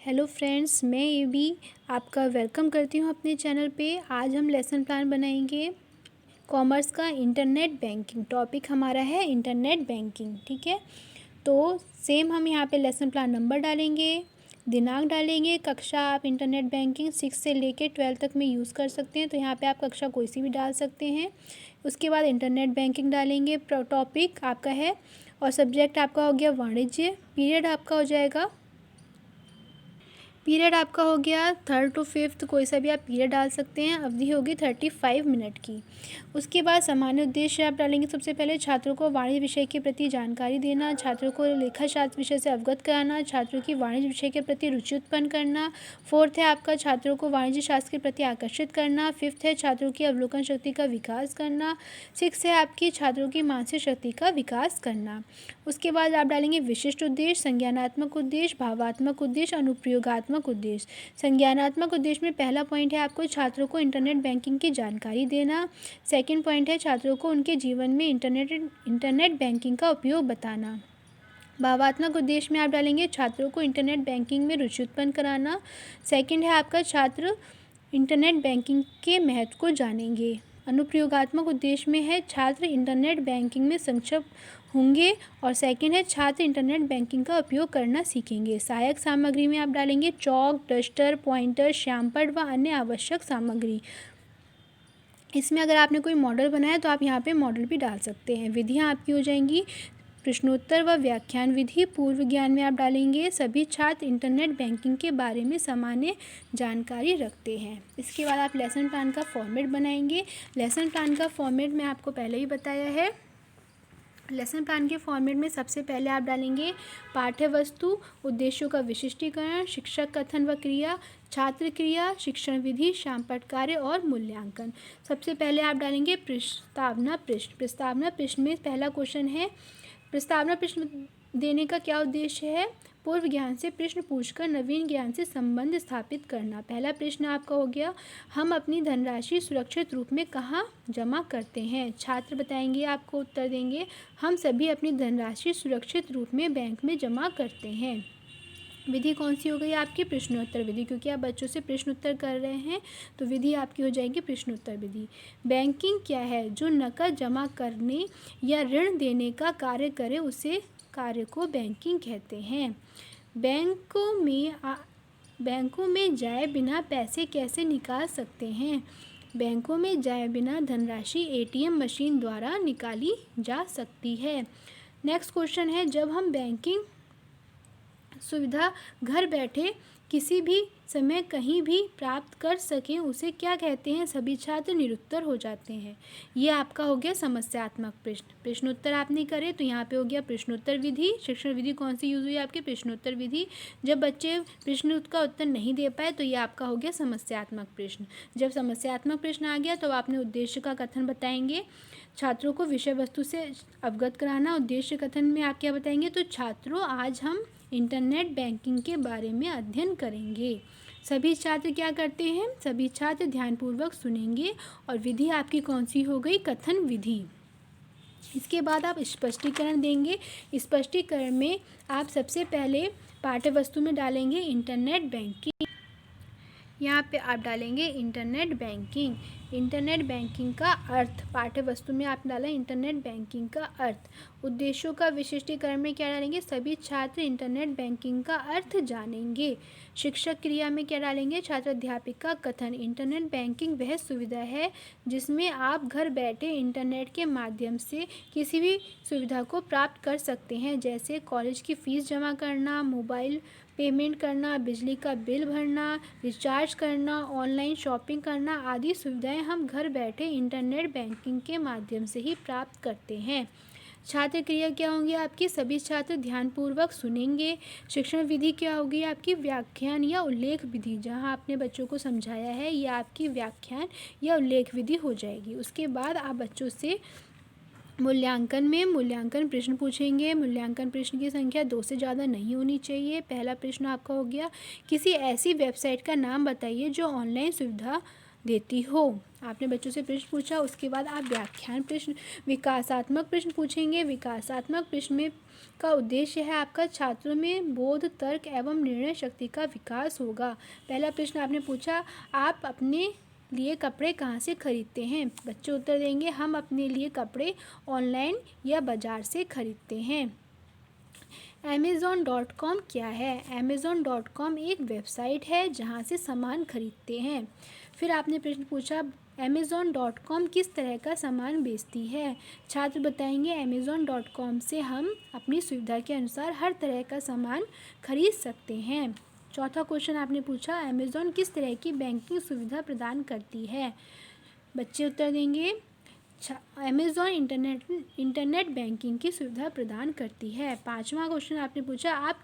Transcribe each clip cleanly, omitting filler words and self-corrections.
Hello friends, मैं ये भी आपका वेलकम करती हूँ अपने चैनल पे। आज हम लेसन प्लान बनाएंगे कॉमर्स का इंटरनेट बैंकिंग। टॉपिक हमारा है इंटरनेट बैंकिंग, ठीक है। तो सेम हम यहाँ पे लेसन प्लान नंबर डालेंगे, दिनांक डालेंगे। कक्षा आप इंटरनेट बैंकिंग 6 से लेके 12 तक में यूज़ कर सकते हैं, तो यहाँ पे आप कक्षा कोई सी भी डाल सकते हैं। उसके बाद इंटरनेट बैंकिंग डालेंगे। टॉपिक आपका है और सब्जेक्ट आपका हो गया वाणिज्य। पीरियड आपका हो गया 3rd to 5th, कोई सा भी आप पीरियड डाल सकते हैं। अवधि होगी 35 मिनट की। उसके बाद सामान्य उद्देश्य आप डालेंगे। सबसे पहले छात्रों को वाणिज्य विषय के प्रति जानकारी देना, छात्रों को लेखा शास्त्र विषय से अवगत कराना, छात्रों की वाणिज्य विषय के प्रति रुचि उत्पन्न करना। 4th है आपका छात्रों को वाणिज्य शास्त्र के प्रति आकर्षित करना। 5th है छात्रों की अवलोकन शक्ति का विकास करना। 6th है आपकी छात्रों की मानसिक शक्ति का विकास करना। उसके बाद आप डालेंगे विशिष्ट उद्देश्य, संज्ञानात्मक उद्देश्य, भावात्मक उद्देश्य, अनुप्रयोगात्मक उद्देश्य। संज्ञानात्मक उद्देश्य में पहला पॉइंट है आपको छात्रों को इंटरनेट बैंकिंग की जानकारी देना। सेकंड पॉइंट है छात्रों को उनके जीवन में इंटरनेट बैंकिंग का उपयोग बताना। भावात्मक उद्देश्य में आप डालेंगे छात्रों को इंटरनेट बैंकिंग में रुचि उत्पन्न कराना। सेकंड है आपका छात्र इंटरनेट बैंकिंग के महत्व को जानेंगे। अनुप्रयोगात्मक उद्देश्य में है छात्र इंटरनेट बैंकिंग में सक्षम होंगे। और सेकंड है छात्र इंटरनेट बैंकिंग का उपयोग करना सीखेंगे। सहायक सामग्री में आप डालेंगे चॉक, डस्टर, पॉइंटर, श्यामपट्ट व अन्य आवश्यक सामग्री। इसमें अगर आपने कोई मॉडल बनाया तो आप यहाँ पे मॉडल भी डाल सकते हैं। विधियाँ आपकी हो जाएंगी प्रश्नोत्तर व व्याख्यान विधि। पूर्व ज्ञान में आप डालेंगे सभी छात्र इंटरनेट बैंकिंग के बारे में सामान्य जानकारी रखते हैं। इसके बाद आप लेसन प्लान का फॉर्मेट बनाएंगे। लेसन प्लान का फॉर्मेट मैं आपको पहले ही बताया है। लेसन प्लान के फॉर्मेट में सबसे पहले आप डालेंगे पाठ्य वस्तु, उद्देश्यों का विशिष्टीकरण, शिक्षक कथन व क्रिया, छात्र क्रिया, शिक्षण विधि, श्यामपट्ट कार्य और मूल्यांकन। सबसे पहले आप डालेंगे प्रस्तावना पृष्ठ। प्रस्तावना पृष्ठ में पहला क्वेश्चन है, प्रस्तावना पृष्ठ देने का क्या उद्देश्य है? पूर्व ज्ञान से प्रश्न पूछकर नवीन ज्ञान से संबंध स्थापित करना। पहला प्रश्न आपका हो गया, हम अपनी धनराशि सुरक्षित रूप में कहाँ जमा करते हैं? छात्र बताएंगे, आपको उत्तर देंगे, हम सभी अपनी धनराशि सुरक्षित रूप में बैंक में जमा करते हैं। विधि कौन सी हो गई आपकी? प्रश्नोत्तर विधि, क्योंकि आप बच्चों से प्रश्न उत्तर कर रहे हैं तो विधि आपकी हो जाएगी प्रश्नोत्तर विधि। बैंकिंग क्या है? जो नकद जमा करने या ऋण देने का कार्य करे उसे कार्य को बैंकिंग कहते हैं। बैंकों में जाए बिना पैसे कैसे निकाल सकते हैं? बैंकों में जाए बिना धनराशि एटीएम मशीन द्वारा निकाली जा सकती है। नेक्स्ट क्वेश्चन है, जब हम बैंकिंग सुविधा घर बैठे किसी भी समय कहीं भी प्राप्त कर सकें उसे क्या कहते हैं? सभी छात्र निरुत्तर हो जाते हैं। ये आपका हो गया समस्यात्मक प्रश्न। प्रश्नोत्तर आपने करे तो यहाँ पे हो गया प्रश्नोत्तर विधि। शिक्षण विधि कौन सी यूज़ हुई आपके? प्रश्नोत्तर विधि। जब बच्चे प्रश्न का उत्तर नहीं दे पाए तो ये आपका हो गया समस्यात्मक प्रश्न। जब समस्यात्मक प्रश्न आ गया तो आपने उद्देश्य का कथन बताएंगे, छात्रों को विषय वस्तु से अवगत कराना। उद्देश्य कथन में आप क्या बताएंगे? तो छात्रों, आज हम इंटरनेट बैंकिंग के बारे में अध्ययन करेंगे। सभी छात्र क्या करते हैं? सभी छात्र ध्यानपूर्वक सुनेंगे। और विधि आपकी कौन सी हो गई? कथन विधि। इसके बाद आप स्पष्टीकरण देंगे। स्पष्टीकरण में आप सबसे पहले पाठ्य वस्तु में डालेंगे इंटरनेट बैंकिंग। यहाँ पे आप डालेंगे इंटरनेट बैंकिंग। इंटरनेट बैंकिंग का अर्थ पाठ्य वस्तु में आप डालें इंटरनेट बैंकिंग का अर्थ। उद्देश्यों का विशिष्टीकरण में क्या डालेंगे? सभी छात्र इंटरनेट बैंकिंग का अर्थ जानेंगे। शिक्षक क्रिया में क्या डालेंगे? छात्र अध्यापक का कथन। इंटरनेट बैंकिंग वह सुविधा है जिसमें आप घर बैठे इंटरनेट के माध्यम से किसी भी सुविधा को प्राप्त कर सकते हैं, जैसे कॉलेज की फ़ीस जमा करना, मोबाइल पेमेंट करना, बिजली का बिल भरना, रिचार्ज करना, ऑनलाइन शॉपिंग करना आदि सुविधाएं हम घर बैठे इंटरनेट बैंकिंग के माध्यम से ही प्राप्त करते हैं। छात्र क्रिया क्या होंगी आपकी? सभी छात्र ध्यानपूर्वक सुनेंगे। शिक्षण विधि क्या होगी आपकी? व्याख्यान या उल्लेख विधि। जहां आपने बच्चों को समझाया है ये आपकी व्याख्यान या उल्लेख विधि हो जाएगी। उसके बाद आप बच्चों से मूल्यांकन प्रश्न पूछेंगे। मूल्यांकन प्रश्न की संख्या 2 से ज़्यादा नहीं होनी चाहिए। पहला प्रश्न आपका हो गया, किसी ऐसी वेबसाइट का नाम बताइए जो ऑनलाइन सुविधा देती हो। आपने बच्चों से प्रश्न पूछा, उसके बाद आप व्याख्यान प्रश्न, विकासात्मक प्रश्न पूछेंगे। विकासात्मक प्रश्न में का उद्देश्य है आपका छात्रों में बोध, तर्क एवं निर्णय शक्ति का विकास होगा। पहला प्रश्न आपने पूछा, आप अपने लिए कपड़े कहाँ से खरीदते हैं? बच्चे उत्तर देंगे, हम अपने लिए कपड़े ऑनलाइन या बाज़ार से खरीदते हैं। Amazon.com क्या है? Amazon.com एक वेबसाइट है जहाँ से सामान खरीदते हैं। फिर आपने प्रश्न पूछा, Amazon.com किस तरह का सामान बेचती है? छात्र बताएंगे, Amazon.com से हम अपनी सुविधा के अनुसार हर तरह का सामान खरीद सकते हैं। चौथा क्वेश्चन आपने पूछा, Amazon किस तरह की बैंकिंग सुविधा प्रदान करती है? बच्चे उत्तर देंगे, अमेज़ॉन इंटरनेट बैंकिंग की सुविधा प्रदान करती है। पांचवा क्वेश्चन आपने पूछा, आप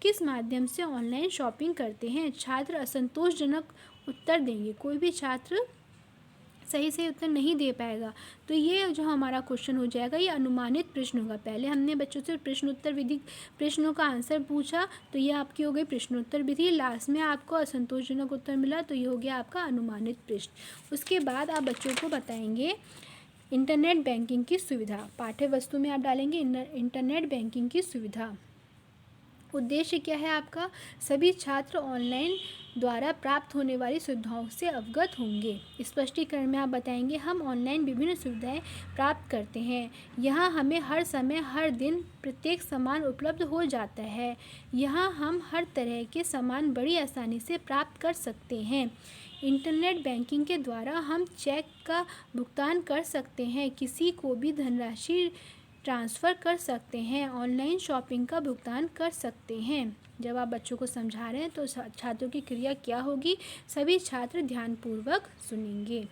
किस माध्यम से ऑनलाइन शॉपिंग करते हैं? छात्र असंतोषजनक उत्तर देंगे, कोई भी छात्र सही से उत्तर नहीं दे पाएगा। तो ये जो हमारा क्वेश्चन हो जाएगा, ये अनुमानित प्रश्न होगा। पहले हमने बच्चों से प्रश्नोत्तर विधि प्रश्नों का आंसर पूछा, तो ये आपकी हो गई प्रश्नोत्तर विधि। लास्ट में आपको असंतोषजनक उत्तर मिला, तो ये हो गया आपका अनुमानित प्रश्न। उसके बाद आप बच्चों को बताएंगे इंटरनेट बैंकिंग की सुविधा। पाठ्य वस्तु में आप डालेंगे इंटरनेट बैंकिंग की सुविधा। उद्देश्य क्या है आपका? सभी छात्र ऑनलाइन द्वारा प्राप्त होने वाली सुविधाओं से अवगत होंगे। स्पष्टीकरण में आप बताएंगे, हम ऑनलाइन विभिन्न सुविधाएं प्राप्त करते हैं। यहाँ हमें हर समय हर दिन प्रत्येक सामान उपलब्ध हो जाता है। यहाँ हम हर तरह के सामान बड़ी आसानी से प्राप्त कर सकते हैं। इंटरनेट बैंकिंग के द्वारा हम चेक का भुगतान कर सकते हैं, किसी को भी धनराशि ट्रांसफ़र कर सकते हैं, ऑनलाइन शॉपिंग का भुगतान कर सकते हैं। जब आप बच्चों को समझा रहे हैं तो छात्रों की क्रिया क्या होगी? सभी छात्र ध्यानपूर्वक सुनेंगे।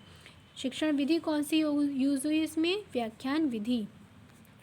शिक्षण विधि कौन सी यूज़ हुई इसमें? व्याख्यान विधि।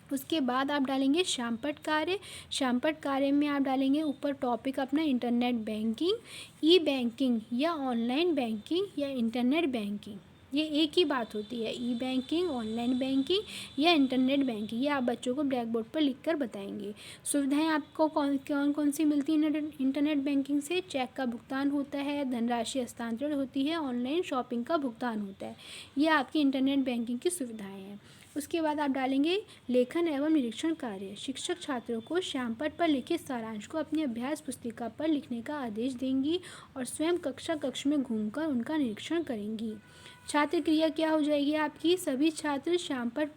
उसके बाद आप डालेंगे श्यामपट्ट कार्य। श्यामपट्ट कार्य में आप डालेंगे ऊपर टॉपिक अपना इंटरनेट बैंकिंग, ई बैंकिंग या ऑनलाइन बैंकिंग या इंटरनेट बैंकिंग। ये एक ही बात होती है, ई बैंकिंग, ऑनलाइन बैंकिंग या इंटरनेट बैंकिंग। ये आप बच्चों को ब्लैक बोर्ड पर लिखकर बताएंगे। सुविधाएं आपको कौन सी मिलती हैं इंटरनेट बैंकिंग से? चेक का भुगतान होता है, धनराशि हस्तांतरण होती है, ऑनलाइन शॉपिंग का भुगतान होता है। ये आपकी इंटरनेट बैंकिंग की सुविधाएँ हैं। उसके बाद आप डालेंगे लेखन एवं निरीक्षण कार्य। शिक्षक छात्रों को श्यामपट्ट पर लिखित सारांश को अपनी अभ्यास पुस्तिका पर लिखने का आदेश देंगी और स्वयं कक्ष में घूमकर उनका निरीक्षण करेंगी। छात्र क्रिया क्या हो जाएगी आपकी? सभी छात्र श्यामपट्ट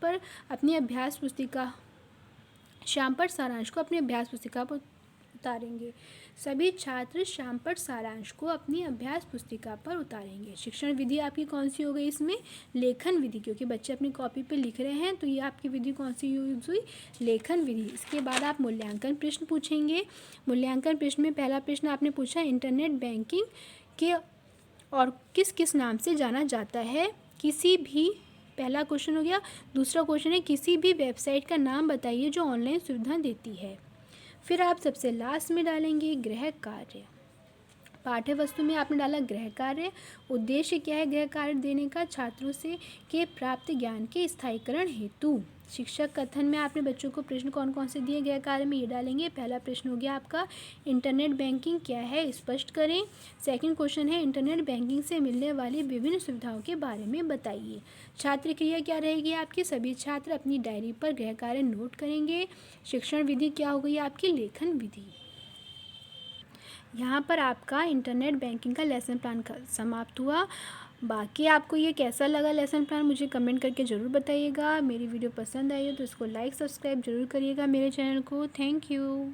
सारांश को अपनी अभ्यास पुस्तिका पर उतारेंगे। सभी छात्र श्यामपट्ट सारांश को अपनी अभ्यास पुस्तिका पर उतारेंगे। शिक्षण विधि आपकी कौन सी हो गई इसमें? लेखन विधि, क्योंकि बच्चे अपनी कॉपी पे लिख रहे हैं, तो ये आपकी विधि कौन सी यूज हुई? लेखन विधि। इसके बाद आप मूल्यांकन प्रश्न पूछेंगे। मूल्यांकन प्रश्न में पहला प्रश्न आपने पूछा, इंटरनेट बैंकिंग के और किस किस नाम से जाना जाता है? किसी भी, पहला क्वेश्चन हो गया। दूसरा क्वेश्चन है, किसी भी वेबसाइट का नाम बताइए जो ऑनलाइन सुविधा देती है। फिर आप सबसे लास्ट में डालेंगे गृह कार्य। पाठ्य वस्तु में आपने डाला गृह कार्य। उद्देश्य क्या है गृह कार्य देने का? छात्रों से के प्राप्त ज्ञान के स्थायीकरण हेतु। शिक्षक कथन में आपने बच्चों को प्रश्न कौन कौन से दिए गृह कार्य में? ये डालेंगे। पहला प्रश्न हो गया आपका, इंटरनेट बैंकिंग क्या है, स्पष्ट करें। सेकंड क्वेश्चन है, इंटरनेट बैंकिंग से मिलने वाली विभिन्न सुविधाओं के बारे में बताइए। छात्र क्रिया क्या रहेगी आपकी? सभी छात्र अपनी डायरी पर गृह कार्य नोट करेंगे। शिक्षण विधि क्या हो गई आपकी? लेखन विधि। यहाँ पर आपका इंटरनेट बैंकिंग का लेसन प्लान समाप्त हुआ। बाकी आपको ये कैसा लगा लेसन प्लान, मुझे कमेंट करके ज़रूर बताइएगा। मेरी वीडियो पसंद आई हो तो इसको लाइक सब्सक्राइब ज़रूर करिएगा मेरे चैनल को। Thank you.